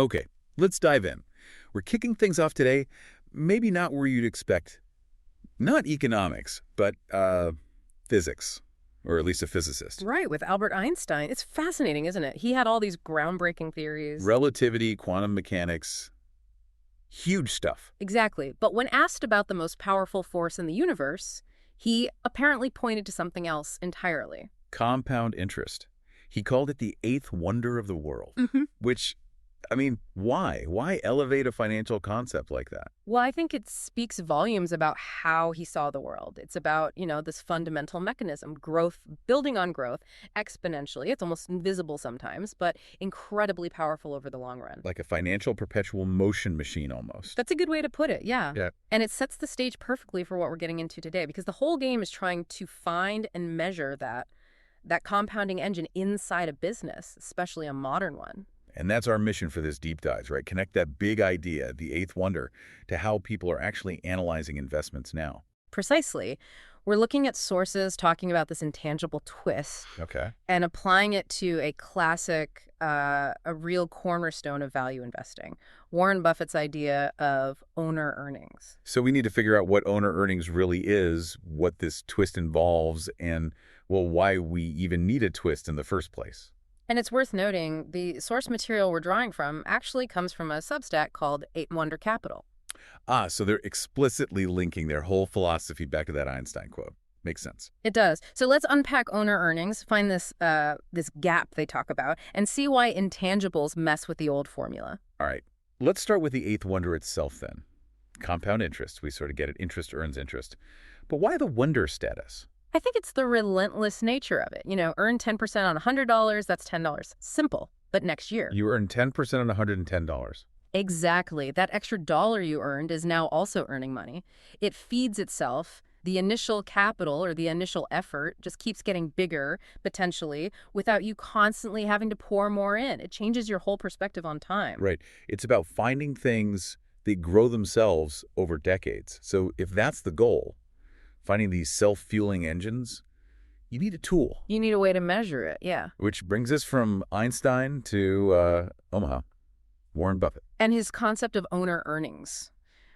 Okay, let's dive in. We're kicking things off today, maybe not where you'd expect. Not economics, but physics, or at least a physicist. Right, with Albert Einstein. It's fascinating, isn't it? He had all these groundbreaking theories. Relativity, quantum mechanics, huge stuff. Exactly. But when asked about the most powerful force in the universe, he apparently pointed to something else entirely. Compound interest. He called it the eighth wonder of the world, hmm which, I mean, why? Why elevate a financial concept like that? Well, I think it speaks volumes about how he saw the world. It's about, this fundamental mechanism, growth, building on growth exponentially. It's almost invisible sometimes, but incredibly powerful over the long run. Like a financial perpetual motion machine almost. That's a good way to put it, yeah. Yeah. And it sets the stage perfectly for what we're getting into today, because the whole game is trying to find and measure that compounding engine inside a business, especially a modern one. And that's our mission for this deep dive, right? Connect that big idea, the eighth wonder, to how people are actually analyzing investments now. Precisely. We're looking at sources talking about this intangible twist Okay. and applying it to a classic, a real cornerstone of value investing, Warren Buffett's idea of owner earnings. So we need to figure out what owner earnings really is, what this twist involves, and, well, why we even need a twist in the first place. And it's worth noting, the source material we're drawing from actually comes from a Substack called Eight Wonder Capital. So they're explicitly linking their whole philosophy back to that Einstein quote. Makes sense. It does. So let's unpack owner earnings, find this gap they talk about, and see why intangibles mess with the old formula. All right. Let's start with the eighth wonder itself then. Compound interest. We sort of get it. Interest earns interest. But why the wonder status? I think it's the relentless nature of it. Earn 10% on $100, that's $10. Simple. But next year. You earn 10% on $110. Exactly. That extra dollar you earned is now also earning money. It feeds itself. The initial capital or the initial effort just keeps getting bigger, potentially, without you constantly having to pour more in. It changes your whole perspective on time. Right. It's about finding things that grow themselves over decades. So if that's the goal, finding these self-fueling engines, you need a tool. You need a way to measure it, yeah. Which brings us from Einstein to Omaha, Warren Buffett. And his concept of owner earnings,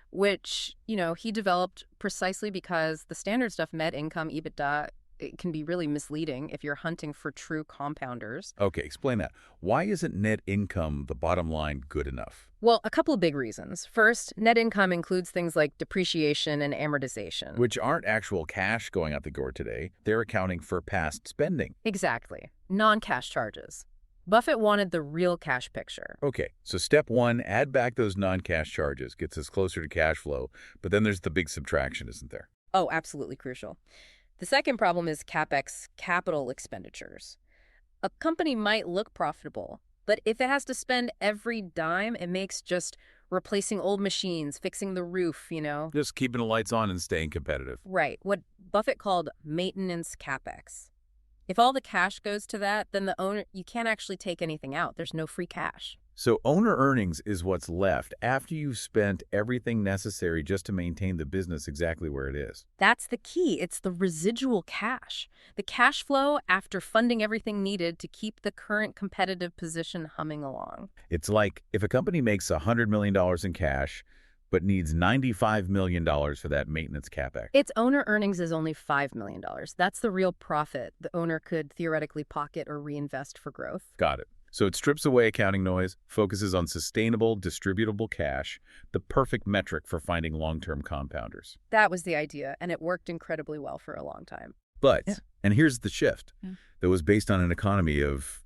which, he developed precisely because the standard stuff, net income, EBITDA, it can be really misleading if you're hunting for true compounders. Okay, explain that. Why isn't net income, the bottom line, good enough? Well, a couple of big reasons. First, net income includes things like depreciation and amortization. Which aren't actual cash going out the door today. They're accounting for past spending. Exactly. Non-cash charges. Buffett wanted the real cash picture. Okay, so step one, add back those non-cash charges. Gets us closer to cash flow. But then there's the big subtraction, isn't there? Oh, absolutely crucial. The second problem is CapEx, capital expenditures. A company might look profitable, but if it has to spend every dime it makes just replacing old machines, fixing the roof, Just keeping the lights on and staying competitive. Right, what Buffett called maintenance CapEx. If all the cash goes to that, then the owner, you can't actually take anything out. There's no free cash. So owner earnings is what's left after you've spent everything necessary just to maintain the business exactly where it is. That's the key. It's the residual cash. The cash flow after funding everything needed to keep the current competitive position humming along. It's like if a company makes $100 million in cash, but needs $95 million for that maintenance CapEx. Its owner earnings is only $5 million. That's the real profit the owner could theoretically pocket or reinvest for growth. Got it. So it strips away accounting noise, focuses on sustainable, distributable cash, the perfect metric for finding long-term compounders. That was the idea, and it worked incredibly well for a long time. But, Yeah. and here's the shift, that was based on an economy of,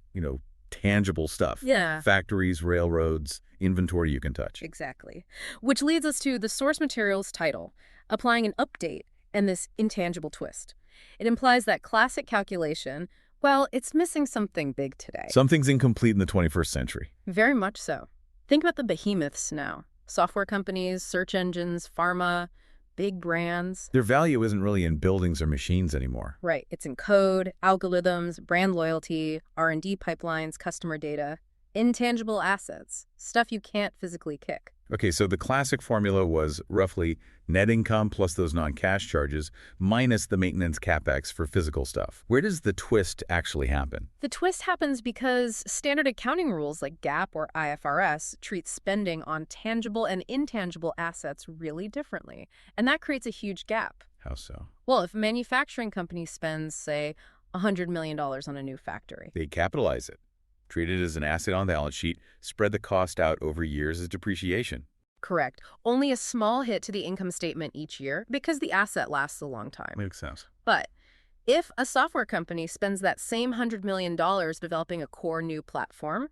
tangible stuff. Yeah. Factories, railroads, inventory you can touch. Exactly. Which leads us to the source material's title, applying an update and this intangible twist. It implies that classic calculation, well, it's missing something big today. Something's incomplete in the 21st century. Very much so. Think about the behemoths now. Software companies, search engines, pharma, big brands. Their value isn't really in buildings or machines anymore. Right. It's in code, algorithms, brand loyalty, R&D pipelines, customer data, intangible assets, stuff you can't physically kick. Okay, so the classic formula was roughly net income plus those non-cash charges minus the maintenance capex for physical stuff. Where does the twist actually happen? The twist happens because standard accounting rules like GAAP or IFRS treat spending on tangible and intangible assets really differently, and that creates a huge gap. How so? Well, if a manufacturing company spends, say, $100 million on a new factory. They capitalize it, treat it as an asset on the balance sheet, spread the cost out over years as depreciation. Correct. Only a small hit to the income statement each year because the asset lasts a long time. Makes sense. But if a software company spends that same $100 million developing a core new platform,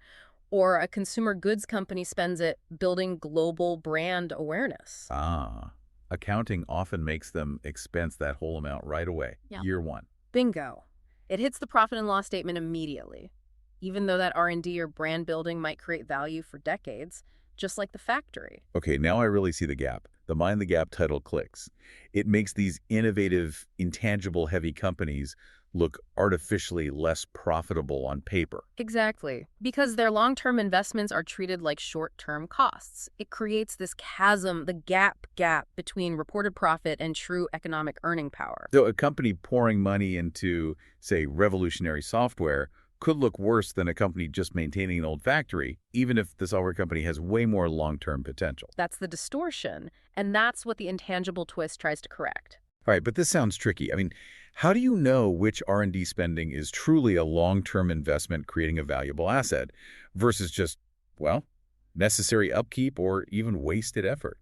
or a consumer goods company spends it building global brand awareness. Accounting often makes them expense that whole amount right away, Yeah. year one. Bingo. It hits the profit and loss statement immediately, even though that R&D or brand building might create value for decades, just like the factory. Okay, now I really see the gap. The Mind the Gap title clicks. It makes these innovative, intangible-heavy companies look artificially less profitable on paper. Exactly. Because their long-term investments are treated like short-term costs. It creates this chasm, the gap between reported profit and true economic earning power. So a company pouring money into, say, revolutionary software could look worse than a company just maintaining an old factory, even if the software company has way more long-term potential. That's the distortion, and that's what the intangible twist tries to correct. All right, but this sounds tricky. I mean, how do you know which R&D spending is truly a long-term investment creating a valuable asset versus just, well, necessary upkeep or even wasted effort?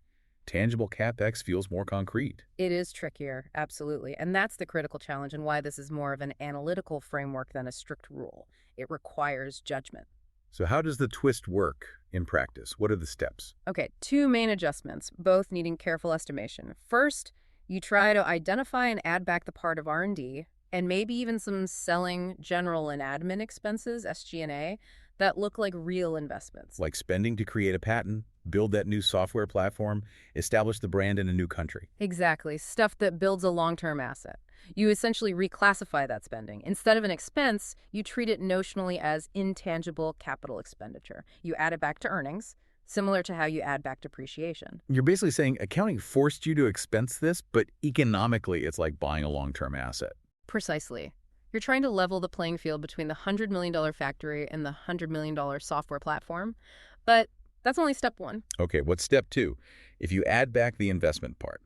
Tangible CapEx feels more concrete. It is trickier, absolutely. And that's the critical challenge and why this is more of an analytical framework than a strict rule. It requires judgment. So how does the twist work in practice? What are the steps? Okay, two main adjustments, both needing careful estimation. First, you try to identify and add back the part of R&D, and maybe even some selling, general, and admin expenses, SG&A, that look like real investments. Like spending to create a patent, build that new software platform, establish the brand in a new country. Exactly, stuff that builds a long-term asset. You essentially reclassify that spending. Instead of an expense, you treat it notionally as intangible capital expenditure. You add it back to earnings, similar to how you add back depreciation. You're basically saying accounting forced you to expense this, but economically it's like buying a long-term asset. Precisely. You're trying to level the playing field between the $100 million factory and the $100 million software platform, but that's only step one. Okay, what's step two? If you add back the investment part.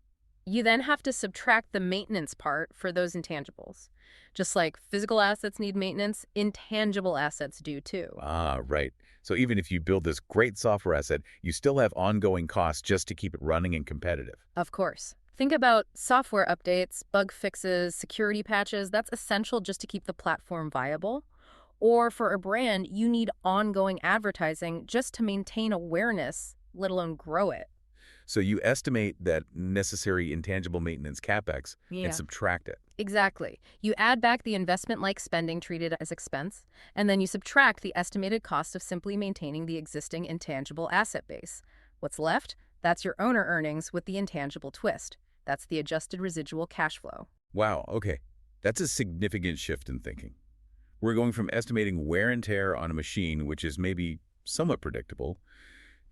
You then have to subtract the maintenance part for those intangibles. Just like physical assets need maintenance, intangible assets do too. Right. So even if you build this great software asset, you still have ongoing costs just to keep it running and competitive. Of course. Think about software updates, bug fixes, security patches. That's essential just to keep the platform viable. Or for a brand, you need ongoing advertising just to maintain awareness, let alone grow it. So you estimate that necessary intangible maintenance capex and subtract it. Exactly. You add back the investment-like spending treated as expense, and then you subtract the estimated cost of simply maintaining the existing intangible asset base. What's left? That's your owner earnings with the intangible twist. That's the adjusted residual cash flow. Wow, okay. That's a significant shift in thinking. We're going from estimating wear and tear on a machine, which is maybe somewhat predictable,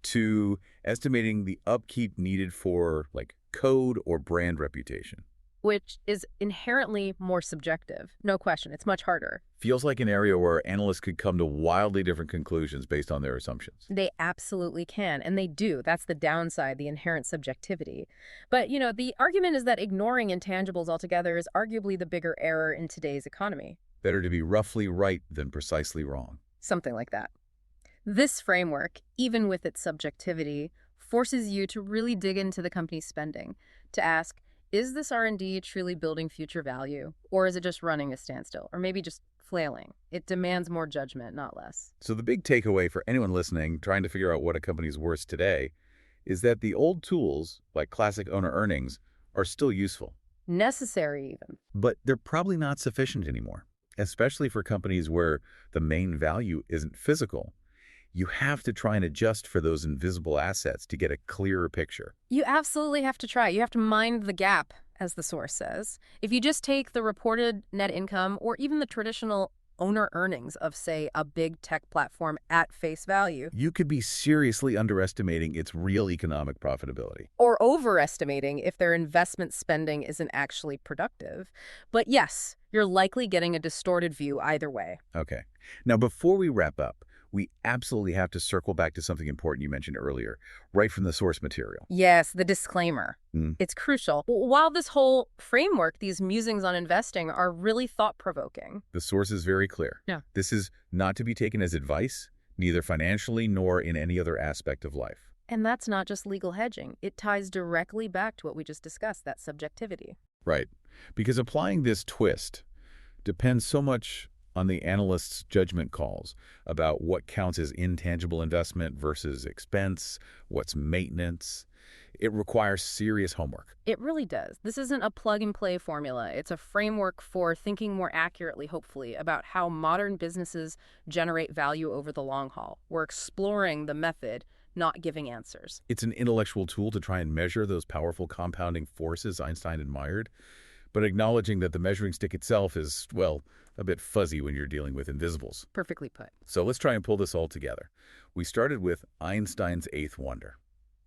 to estimating the upkeep needed for, like, code or brand reputation. Which is inherently more subjective. No question, it's much harder. Feels like an area where analysts could come to wildly different conclusions based on their assumptions. They absolutely can, and they do. That's the downside, the inherent subjectivity. But, the argument is that ignoring intangibles altogether is arguably the bigger error in today's economy. Better to be roughly right than precisely wrong. Something like that. This framework, even with its subjectivity, forces you to really dig into the company's spending, to ask, is this R&D truly building future value, or is it just running a standstill, or maybe just flailing? It demands more judgment, not less. So the big takeaway for anyone listening trying to figure out what a company's worth today is that the old tools, like classic owner earnings, are still useful. Necessary, even. But they're probably not sufficient anymore, especially for companies where the main value isn't physical. You have to try and adjust for those invisible assets to get a clearer picture. You absolutely have to try. You have to mind the gap, as the source says. If you just take the reported net income or even the traditional owner earnings of, say, a big tech platform at face value, You could be seriously underestimating its real economic profitability. or overestimating if their investment spending isn't actually productive. But yes, you're likely getting a distorted view either way. Okay. Now, before we wrap up, we absolutely have to circle back to something important you mentioned earlier, right from the source material. Yes, the disclaimer. Hmm. It's crucial. While this whole framework, these musings on investing, are really thought-provoking. The source is very clear. Yeah. This is not to be taken as advice, neither financially nor in any other aspect of life. And that's not just legal hedging. It ties directly back to what we just discussed, that subjectivity. Right. Because applying this twist depends so much on the analyst's judgment calls about what counts as intangible investment versus expense, what's maintenance. It requires serious homework. It really does. This isn't a plug-and-play formula. It's a framework for thinking more accurately, hopefully, about how modern businesses generate value over the long haul. We're exploring the method, not giving answers. It's an intellectual tool to try and measure those powerful compounding forces Einstein admired, but acknowledging that the measuring stick itself is, well, a bit fuzzy when you're dealing with invisibles. Perfectly put. So let's try and pull this all together. We started with Einstein's eighth wonder.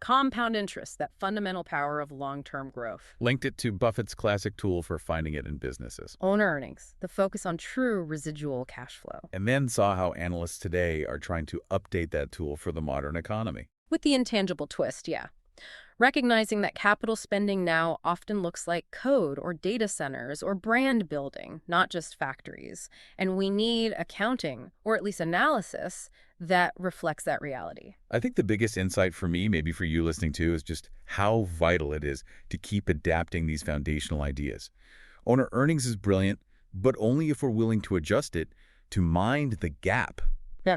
Compound interest, that fundamental power of long-term growth. Linked it to Buffett's classic tool for finding it in businesses. Owner earnings, the focus on true residual cash flow. And then saw how analysts today are trying to update that tool for the modern economy. With the intangible twist, yeah. Recognizing that capital spending now often looks like code or data centers or brand building, not just factories. And we need accounting, or at least analysis, that reflects that reality. I think the biggest insight for me, maybe for you listening too, is just how vital it is to keep adapting these foundational ideas. Owner earnings is brilliant, but only if we're willing to adjust it to mind the gap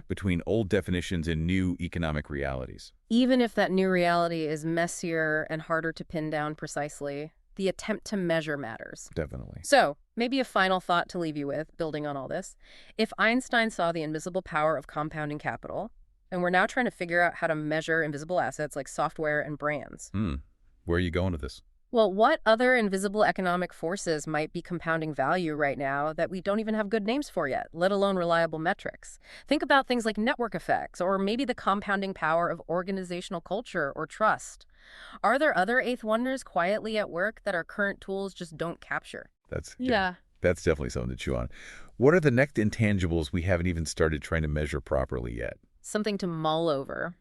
between old definitions and new economic realities. Even if that new reality is messier and harder to pin down precisely, the attempt to measure matters. Definitely. So, maybe a final thought to leave you with, building on all this. If Einstein saw the invisible power of compounding capital, and we're now trying to figure out how to measure invisible assets like software and brands. Where are you going with this? Well, what other invisible economic forces might be compounding value right now that we don't even have good names for yet, let alone reliable metrics? Think about things like network effects, or maybe the compounding power of organizational culture or trust. Are there other eighth wonders quietly at work that our current tools just don't capture? That's Yeah. That's definitely something to chew on. What are the next intangibles we haven't even started trying to measure properly yet? Something to mull over.